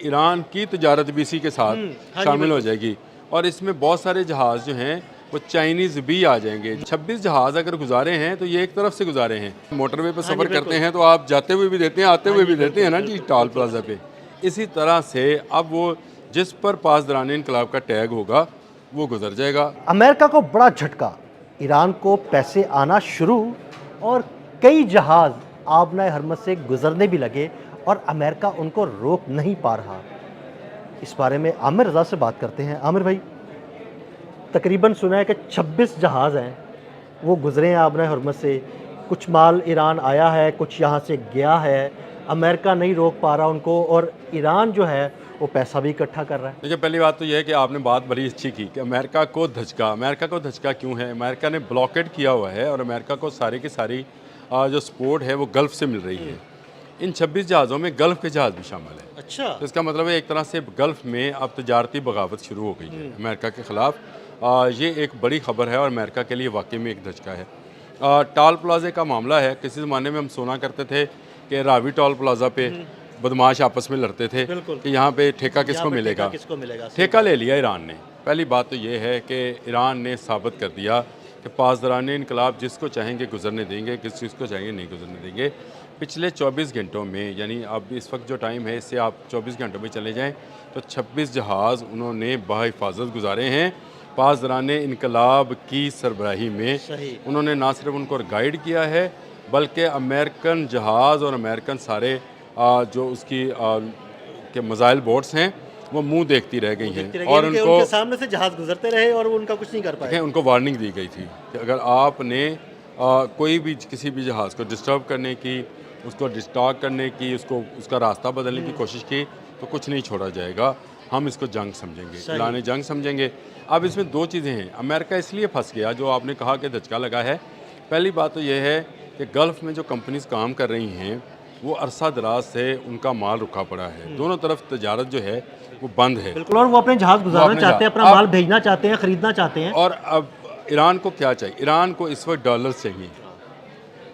Iran की तजारत भी इसी के साथ हाँ शामिल हो जाएगी और इसमें बहुत सारे जहाज़ जो हैं वो चाइनीज़ भी आ जाएंगे। 26 जहाज़ अगर गुजारे हैं तो ये एक तरफ से गुजारे हैं। मोटरवे पर हाँ जी, सफ़र करते बिल्कुल। हैं तो आप जाते हुए भी देते हैं, आते हाँ हुए जी, भी देते हैं बिल्कुल, ना जी, बिल्कुल, टोल बिल्कुल प्लाजा ऐसे पे। ही। इसी तरह से अब वो जिस पर पासदारान इनकलाब का टैग होगा वो गुजर जाएगा। अमेरिका को बड़ा झटका, ईरान को पैसे आना शुरू और कई जहाज़ आबनाए हरमज़ से गुजरने भी लगे और अमेरिका उनको रोक नहीं पा रहा। इस बारे में आमिर रज़ा से बात करते हैं। आमिर भाई, तकरीबन सुना है कि 26 जहाज़ हैं, वो गुजरे हैं आबनाए हरमज़ से। कुछ माल ईरान आया है, कुछ यहाँ से गया है। अमेरिका नहीं रोक पा रहा उनको और ईरान जो है वो पैसा भी इकट्ठा कर रहा है। देखिए, पहली बात तो यह है कि आपने बात बड़ी अच्छी की कि अमेरिका को धचका क्यों है? अमेरिका ने ब्लॉकेट किया हुआ है और अमेरिका को सारी की सारी जो सपोर्ट है वो गल्फ़ से मिल रही है। इन 26 जहाज़ों में गल्फ़ के जहाज़ भी शामिल है। अच्छा। तो इसका मतलब है एक तरह से गल्फ़ में अब तजारती बगावत शुरू हो गई है अमेरिका के ख़िलाफ़। ये एक बड़ी ख़बर है और अमेरिका के लिए वाकई में एक धचका है। टोल प्लाज़े का मामला है। किसी ज़माने में हम सुना करते थे कि रावी टोल प्लाज़ा पे बदमाश आपस में लड़ते थे बिल्कुल। कि यहाँ पे ठेका यहाँ किसको पे मिलेगा। किसको मिलेगा? ठेका ले लिया ईरान ने। पहली बात तो ये है कि ईरान ने साबित कर दिया कि पासदारान इनकलाब जिसको चाहेंगे गुजरने देंगे, जिसको चाहेंगे नहीं गुजरने देंगे। पिछले 24 घंटों में, यानी अब इस वक्त जो टाइम है इससे आप 24 घंटों में चले जाएं तो 26 जहाज़ उन्होंने बाहिफाजत गुजारे हैं। पासदारान इनकलाब की सरबराही में सही। उन्होंने ना सिर्फ उनको गाइड किया है बल्कि अमेरिकन जहाज़ और अमेरिकन सारे जो उसकी के मिसाइल बोट्स हैं वो मुंह देखती रह गई हैं और उनके सामने से जहाज गुजरते रहे और वो उनका कुछ नहीं कर पाए। उनको वार्निंग दी गई थी कि अगर आपने कोई भी किसी भी जहाज़ को डिस्टर्ब करने की, उसको डिस्टॉर्ट करने की, उसका रास्ता बदलने की कोशिश की तो कुछ नहीं छोड़ा जाएगा। हम इसको जंग समझेंगे, ऐलान जंग समझेंगे। अब इसमें दो चीज़ें हैं। अमेरिका इसलिए फंस गया, जो आपने कहा कि धचका लगा है। पहली बात तो यह है कि गल्फ़ में जो कंपनीज काम कर रही हैं वो अरसा दराज से उनका माल रुका पड़ा है। दोनों तरफ तजारत जो है वो बंद है। बिल्कुल, और वो अपने जहाज गुजारना चाहते हैं, अपना माल भेजना चाहते हैं, खरीदना चाहते हैं। और अब ईरान को क्या चाहिए? ईरान को इस वक्त डॉलर्स चाहिए।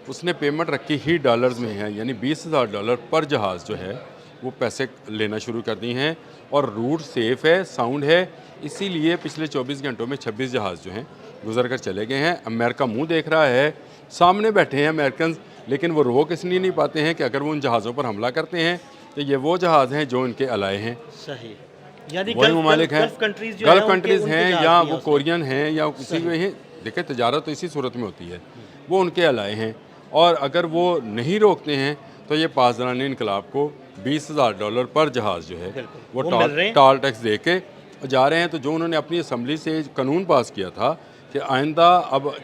उसने पेमेंट रखी ही डॉलर्स में है, यानी $20,000 पर जहाज़ जो है वो पैसे लेना शुरू कर दी हैं और रूट सेफ़ है, साउंड है। इसीलिए पिछले 24 घंटों में 26 जहाज़ जो हैं गुजर कर चले गए हैं। अमेरिका मुंह देख रहा है, सामने बैठे हैं अमेरिकन, लेकिन वो रोक इसलिए नहीं पाते हैं कि अगर वो उन जहाज़ों पर हमला करते हैं तो ये वो जहाज़ हैं जो इनके अलाए हैं। सही, यानी वही ममालिक हैं, गल्फ़ कंट्रीज़ हैं या वो कोरियन हैं या किसी में हैं। देखिए, तजारत तो इसी सूरत में होती है, वो उनके अलाए हैं और अगर वो नहीं रोकते हैं तो ये पासदारान इनकलाब को $20,000 पर जहाज़ जो है वो टोल टैक्स दे के जा रहे हैं। तो जो उन्होंने अपनी असम्बली से कानून पास किया था कि आइंदा अब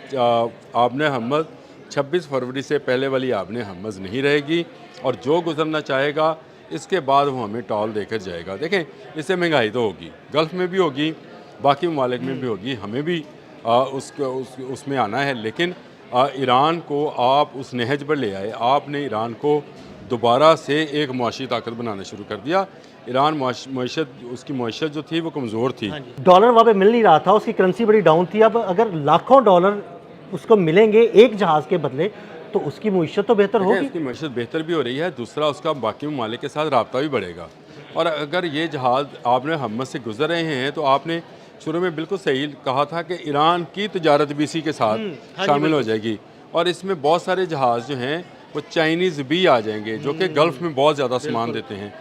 आबने हरमज़ 26 फरवरी से पहले वाली आबने हरमज़ नहीं रहेगी और जो गुजरना चाहेगा इसके बाद वो हमें टोल देकर जाएगा। देखें, इससे महंगाई तो होगी, गल्फ़ में भी होगी, बाकी ममालिक में भी होगी, हमें भी उसमें आना है। लेकिन ईरान को आप उस नहज पर ले आए। आपने ईरान को दोबारा से एक मुआशी ताकत बनाना शुरू कर दिया। ईरान उसकी मईशत जो थी वो कमज़ोर थी। डॉलर वहाँ पे मिल नहीं रहा था, उसकी करेंसी बड़ी डाउन थी। अब अगर लाखों डॉलर उसको मिलेंगे एक जहाज़ के बदले तो उसकी मईशत तो बेहतर होगी। उसकी मईशत बेहतर भी हो रही है, दूसरा उसका बाकी ममालिक के साथ रब्ता भी बढ़ेगा। और अगर ये जहाज़ आपने हरमज़ से गुजर रहे हैं तो आपने शुरू में बिल्कुल सही कहा था कि ईरान की तजारत भी इसी के साथ शामिल हो जाएगी और इसमें बहुत सारे जहाज़ जो हैं वो चाइनीज़ भी आ जाएंगे जो कि गल्फ़ में बहुत ज़्यादा सामान देते हैं।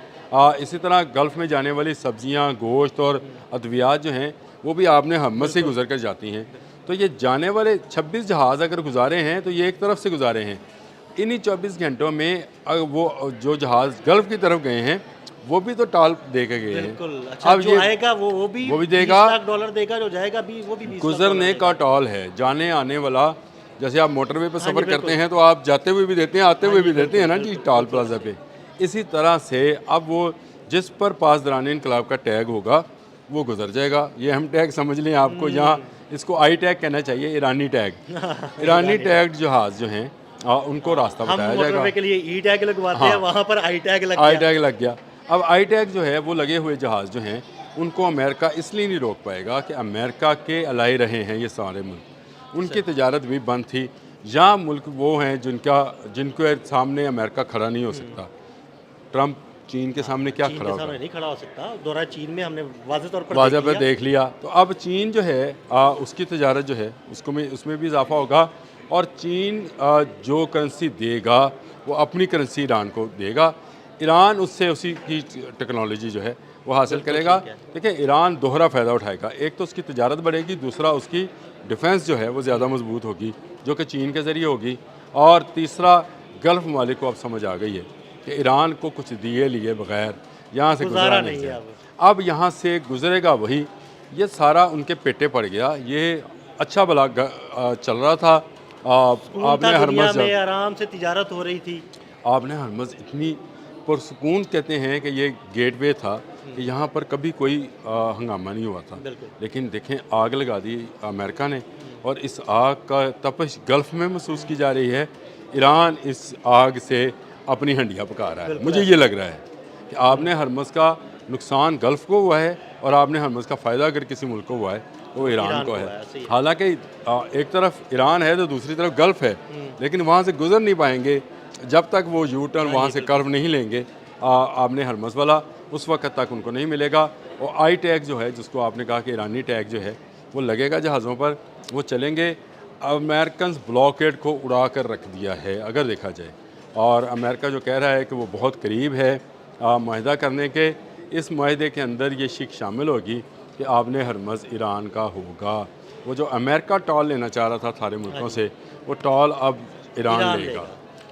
इसी तरह गल्फ़ में जाने वाली सब्ज़ियाँ, गोश्त और अद्वियात जो हैं वो भी आपने हरमज़ से गुजर कर जाती हैं। तो ये जाने वाले 26 जहाज़ अगर गुजारे हैं तो ये एक तरफ से गुजारे हैं। इन्हीं 24 घंटों में वो जो जहाज़ गल्फ़ की तरफ गए हैं वो भी तो टोल दे के गए हैं। अच्छा, अब जो आएगा वो भी देगा, $20,000 देगा, जो जाएगा भी वो भी गुजरने का टोल है, जाने आने वाला। जैसे आप मोटरवे पर सफ़र करते हैं तो आप जाते हुए भी देते हैं, आते हुए भी देते हैं ना जी, टोल प्लाजा पे। इसी तरह से अब वो जिस पर पासदारान इनकलाब का टैग होगा वो गुजर जाएगा। ये हम टैग समझ लें, आपको यहाँ इसको आई टैग कहना चाहिए, ईरानी टैग। ईरानी टैग जहाज़ जो हैं उनको रास्ता बताया जाएगा। के लिए ई टैग लगवाते हैं, वहाँ पर आई टैग लग गया। अब आई टैग जो है वो लगे हुए जहाज़ जो हैं उनको अमेरिका इसलिए नहीं रोक पाएगा कि अमेरिका के अलाए रहे हैं ये सारे मुल्क, उनकी तजारत भी बंद थी। यहाँ मुल्क वो हैं जिनके सामने अमेरिका खड़ा नहीं हो सकता। ट्रंप चीन के सामने क्या चीन खड़ा के होगा। सामने नहीं खड़ा हो सकता। दौरा चीन में हमने वाज़ेह तौर पर वाज़ह पे देख लिया। देख लिया। तो अब चीन जो है उसकी तजारत जो है उसमें भी इजाफा होगा और चीन जो करेंसी देगा वो अपनी करेंसी ईरान को देगा। ईरान उससे उसी की टेक्नोलॉजी जो है वो हासिल बिल्कुल करेगा। ठीक है। देखिए ईरान दोहरा फ़ायदा उठाएगा, एक तो उसकी तजारत बढ़ेगी, दूसरा उसकी डिफेंस जो है वो ज़्यादा मजबूत होगी जो कि चीन के ज़रिए होगी, और तीसरा गल्फ़ ममालिक को अब समझ आ गई है कि ईरान को कुछ दिए लिए बगैर यहाँ से गुजारा गुजरा नहीं नहीं है है। अब। अब यहाँ से गुजरेगा वही। ये सारा उनके पेटे पड़ गया। ये अच्छा भला चल रहा था। सुकून आपने था दुनिया हरमज़ में, आराम से तिजारत हो रही थी। आपने हरमज़ इतनी पुरसकून कहते हैं कि ये गेटवे था कि यहाँ पर कभी कोई हंगामा नहीं हुआ था। बिल्कुल। लेकिन देखें आग लगा दी अमेरिका ने, और इस आग का तपश गल्फ़ में महसूस की जा रही है। ईरान इस आग से अपनी हंडियाँ पका रहा है। बिल्कुल मुझे ये लग रहा है कि आपने हरमज़ का नुकसान गल्फ़ को हुआ है और आपने हरमज़ का फ़ायदा अगर किसी मुल्क को हुआ है तो वो ईरान को है। सही है। हालांकि एक तरफ ईरान है तो दूसरी तरफ गल्फ़ है, लेकिन वहाँ से गुजर नहीं पाएंगे जब तक वो यू टर्न वहाँ से कर्व नहीं लेंगे। आपने हरमज़ वाला उस वक्त तक उनको नहीं मिलेगा। और आई टैग जो है, जिसको आपने कहा कि ईरानी टैग जो है वो लगेगा जहाज़ों पर, वो चलेंगे। अमेरिकन ब्लॉकेड को उड़ा कर रख दिया है अगर देखा जाए, और अमेरिका जो कह रहा है कि वो बहुत करीब है माहिदा करने के। इस माहिदे के अंदर ये शिक शामिल होगी कि आपने हरमज़ ईरान का होगा। वो जो अमेरिका टॉल लेना चाह रहा था सारे मुल्कों से, वो टॉल अब ईरान लेगा।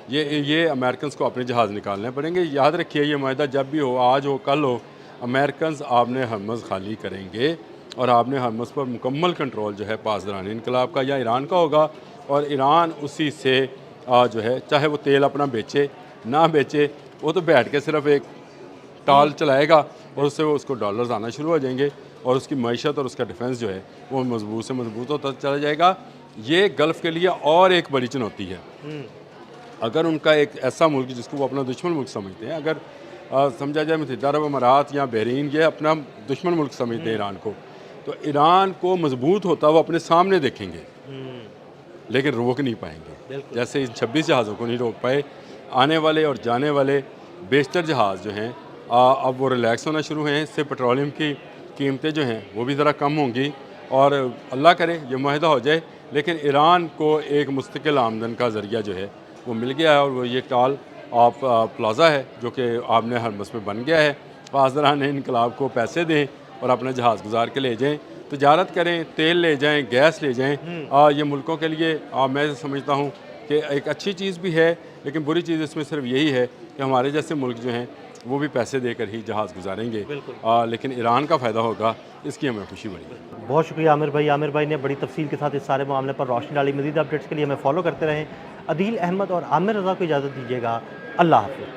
ये अमेरिकन को अपने जहाज़ निकालने पड़ेंगे। याद रखिए ये माहिदा जब भी हो, आज हो कल हो, अमेरिकन आपने हरमज़ खाली करेंगे और आपने हरमज़ पर मुकम्मल कंट्रोल जो है पासदारान इनकलाब का या ईरान का होगा। और ईरान उसी से जो है, चाहे वो तेल अपना बेचे ना बेचे, वो तो बैठ के सिर्फ एक टाल चलाएगा और उससे वो उसको डॉलर्स आना शुरू हो जाएंगे और उसकी मईशत और उसका डिफेंस जो है वो मजबूत से मजबूत होता चला जाएगा। ये गल्फ़ के लिए और एक बड़ी चुनौती है। अगर उनका एक ऐसा मुल्क जिसको वो अपना दुश्मन मुल्क समझते हैं, अगर समझा जाए मुत्तहिदा अरब अमारात या बहरीन ये अपना दुश्मन मुल्क समझते हैं ईरान को, तो ईरान को मजबूत होता वो अपने सामने देखेंगे लेकिन रोक नहीं पाएंगे। जैसे इन 26 जहाज़ों को नहीं रोक पाए। आने वाले और जाने वाले बेशतर जहाज़ जो हैं अब वो रिलैक्स होना शुरू हैं। इससे पेट्रोलियम की कीमतें जो हैं वो भी ज़रा कम होंगी और अल्लाह करे ये माहिदा हो जाए। लेकिन ईरान को एक मुस्तकिल आमदन का ज़रिया जो है वो मिल गया है और वो ये टाल आप प्लाज़ा है जो कि आपने हरमज़ में बन गया है। पासदारान इनकलाब को पैसे दें और अपना जहाज़ गुजार के ले जाएँ, तजारत करें, तेल ले जाएँ, गैस ले जाएँ। ये मुल्कों के लिए मैं समझता हूँ कि एक अच्छी चीज़ भी है, लेकिन बुरी चीज़ इसमें सिर्फ यही है कि हमारे जैसे मुल्क जो हैं वो भी पैसे देकर ही जहाज़ गुजारेंगे। लेकिन ईरान का फ़ायदा होगा, इसकी हमें खुशी बड़ी। बहुत शुक्रिया आमिर भाई। आमिर भाई ने बड़ी तफसील के साथ इस सारे मामले पर रोशनी डाली। मज़ीद अपडेट्स के लिए हमें फॉलो करते रहें। अदील अहमद और आमिर रज़ा को इजाज़त दीजिएगा। अल्लाह हाफ़िज़।